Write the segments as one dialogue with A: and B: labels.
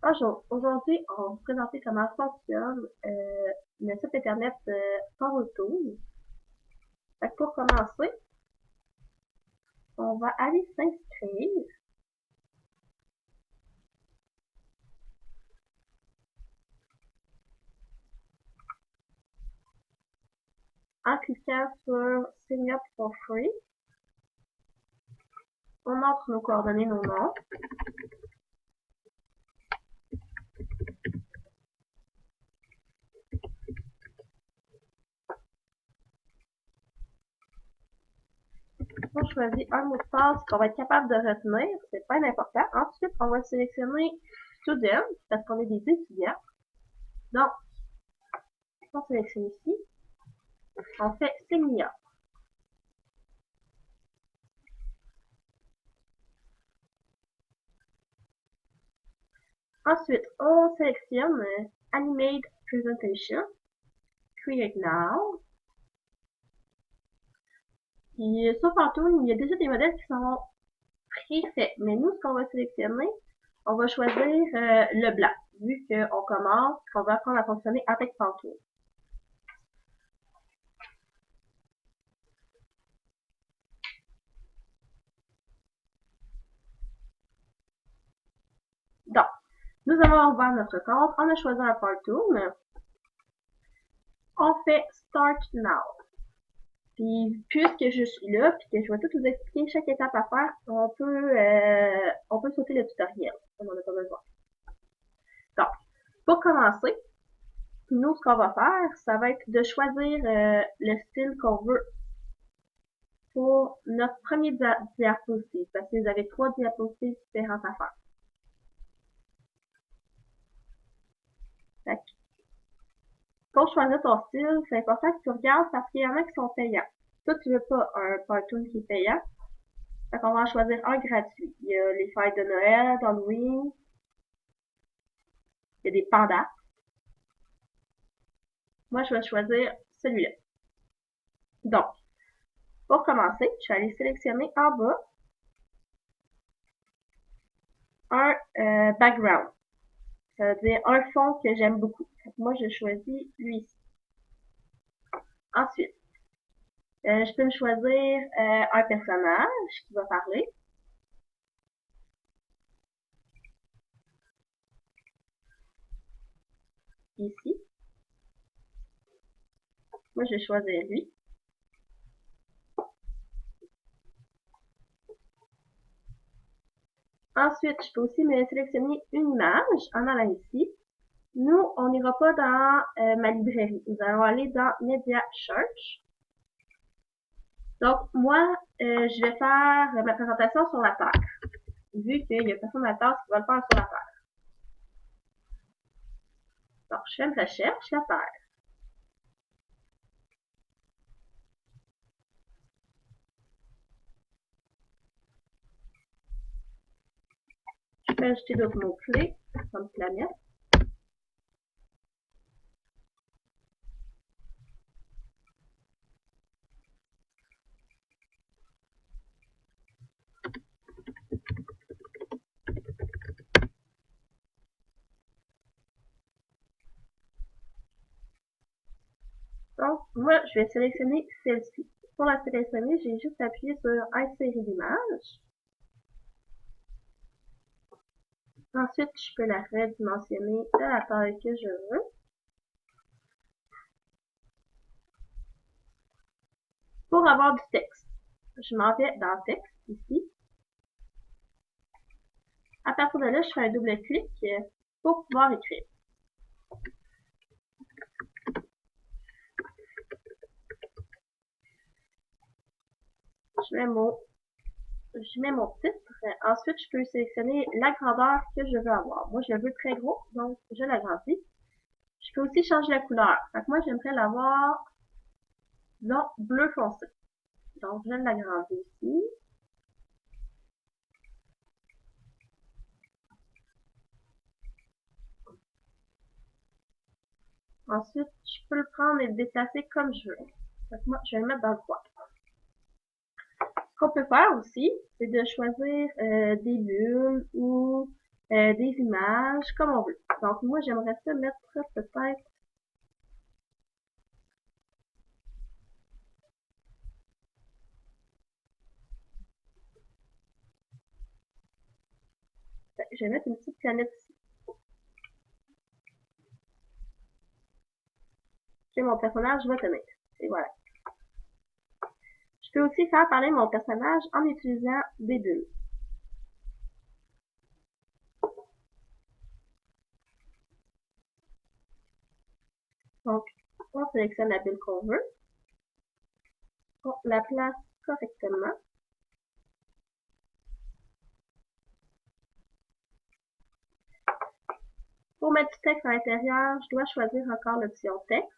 A: Aujourd'hui, on va vous présenter comment fonctionne le site internet PowerTool. Fait que pour commencer, on va aller s'inscrire. En cliquant sur Sign up for free. On entre nos coordonnées, nos noms. On choisit un mot de passe qu'on va être capable de retenir. C'est pas important. Ensuite, on va sélectionner Student parce qu'on est des étudiants. Donc, on sélectionne ici. On fait Sign up. Ensuite, on sélectionne Animate Presentation, Create Now. Puis sur Pantone, il y a déjà des modèles qui sont préfaits. Mais nous, ce qu'on va sélectionner, on va choisir le blanc, vu qu'on commence, qu'on va apprendre à fonctionner avec Pantone. Donc, nous avons ouvert notre compte, on a choisi un Pantone. On fait Start Now. Puis, puisque je suis là, puis que je vais tout vous expliquer chaque étape à faire, on peut sauter le tutoriel. On n'en a pas besoin. Donc, pour commencer, nous, ce qu'on va faire, ça va être de choisir le style qu'on veut pour notre premier diapositive, parce que vous avez 3 diapositives différentes à faire. Fait que, pour choisir ton style, c'est important que tu regardes parce qu'il y en a qui sont payants. Toi, tu veux pas un cartoon qui est payant. Fait qu'on va en choisir un gratuit. Il y a les fêtes de Noël, d'Halloween. Il y a des pandas. Moi, je vais choisir celui-là. Donc, pour commencer, je vais aller sélectionner en bas un background. Ça veut dire un fond que j'aime beaucoup. Moi, je choisis lui. Ensuite, je peux me choisir un personnage qui va parler. Ici. Moi, je vais choisir lui. Ensuite, je peux aussi me sélectionner une image en allant ici. Nous, on n'ira pas dans ma librairie. Nous allons aller dans Media Search. Donc, moi, je vais faire ma présentation sur la Terre. Vu qu'il y a personne à la Terre qui va le faire sur la Terre. Donc, je fais une recherche, la Terre. Je peux ajouter d'autres mots-clés, comme planète. Donc, moi, je vais sélectionner celle-ci. Pour la sélectionner, j'ai juste appuyé sur Insérer l'image. Ensuite, je peux la redimensionner de la taille que je veux. Pour avoir du texte, je m'en vais dans Texte, ici. À partir de là, je fais un double clic pour pouvoir écrire. Je mets mon titre. Ensuite, je peux sélectionner la grandeur que je veux avoir. Moi, je le veux très gros, donc je l'agrandis. Je peux aussi changer la couleur. Fait que moi, j'aimerais l'avoir, disons, bleu foncé. Donc, je l'agrandis ici. Ensuite, je peux le prendre et le déplacer comme je veux. Fait que moi, je vais le mettre dans le coin. Ce qu'on peut faire aussi, c'est de choisir des bulles ou des images, comme on veut. Donc, moi, j'aimerais ça mettre peut-être... Je vais mettre une petite planète ici. Que mon personnage va tenir. Et voilà. Je peux aussi faire parler mon personnage en utilisant des bulles. Donc, on sélectionne la bulle qu'on veut. On la place correctement. Pour mettre du texte à l'intérieur, je dois choisir encore l'option texte.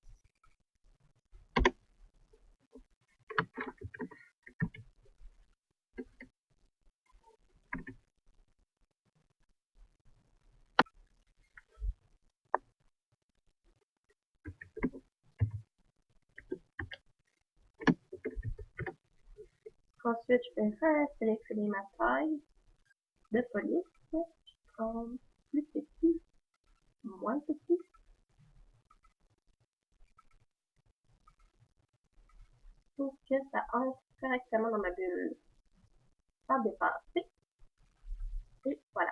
A: Ensuite, je vais sélectionner ma taille de police. Je prends plus petit, moins petit. Pour que ça entre correctement dans ma bulle sans dépasser. Et voilà.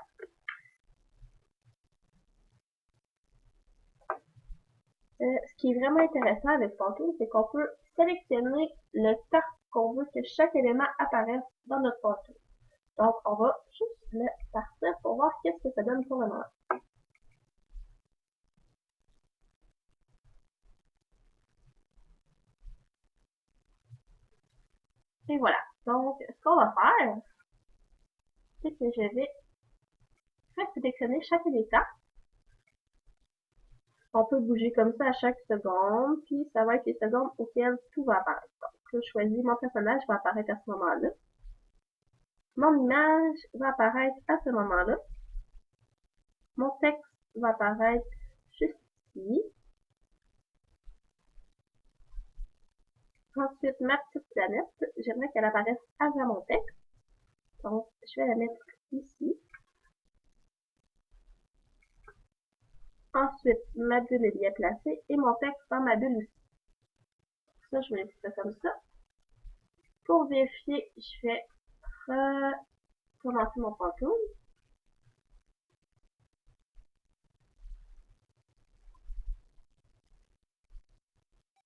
A: Ce qui est vraiment intéressant avec Pantone, c'est qu'on peut sélectionner le temps qu'on veut que chaque élément apparaisse dans notre Pantone. Donc, on va juste le partir pour voir qu'est-ce que ça donne pour le moment. Et voilà. Donc, ce qu'on va faire, c'est que je vais sélectionner chaque état. On peut bouger comme ça à chaque seconde, puis ça va être les secondes auxquelles tout va apparaître. Donc, là, je choisis mon personnage va apparaître à ce moment-là. Mon image va apparaître à ce moment-là. Mon texte va apparaître juste ici. Ensuite, ma petite planète, j'aimerais qu'elle apparaisse avant mon texte. Donc, je vais la mettre ici. Ensuite, ma bulle est bien placée et mon texte dans ma bulle aussi. Ça, je vais laisser ça comme ça. Pour vérifier, je vais recommencer mon Pantone.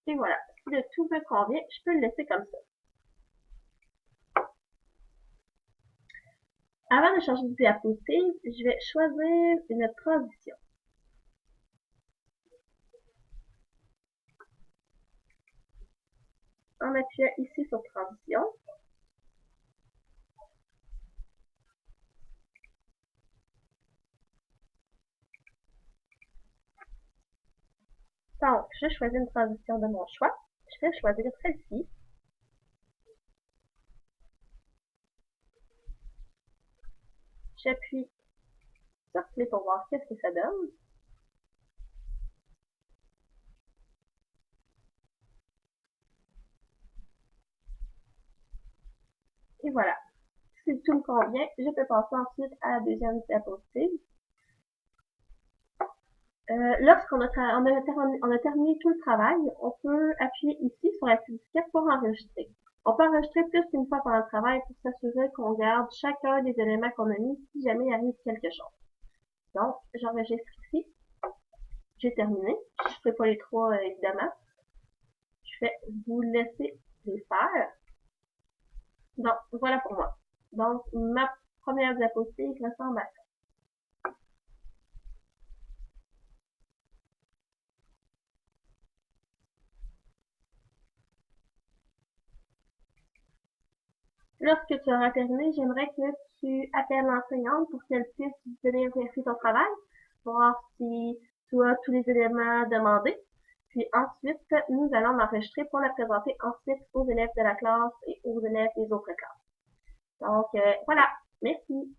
A: Et voilà. Si le tout me convient, je peux le laisser comme ça. Avant de changer de diapositive, je vais choisir une transition. En appuyant ici sur transition. Donc, je choisis une transition de mon choix. Je vais choisir celle-ci. J'appuie sur play pour voir qu'est-ce que ça donne. Et voilà. Si tout me convient, je peux passer ensuite à la deuxième diapositive. Lorsqu'on a, on a terminé tout le travail, on peut appuyer ici sur la petite étiquette pour enregistrer. On peut enregistrer plus qu'une fois pendant le travail pour s'assurer qu'on garde chacun des éléments qu'on a mis si jamais il arrive quelque chose. Donc, j'enregistre ici. J'ai terminé. Je ne ferai pas les trois, évidemment. Je vais vous laisser les faire. Donc, voilà pour moi. Donc, ma première diapositive ressemble à ça. Lorsque tu auras terminé, j'aimerais que tu appelles l'enseignante pour qu'elle puisse venir vérifier ton travail, voir si tu as tous les éléments demandés. Puis ensuite, nous allons l'enregistrer pour la présenter ensuite aux élèves de la classe et aux élèves des autres classes. Donc, voilà. Merci.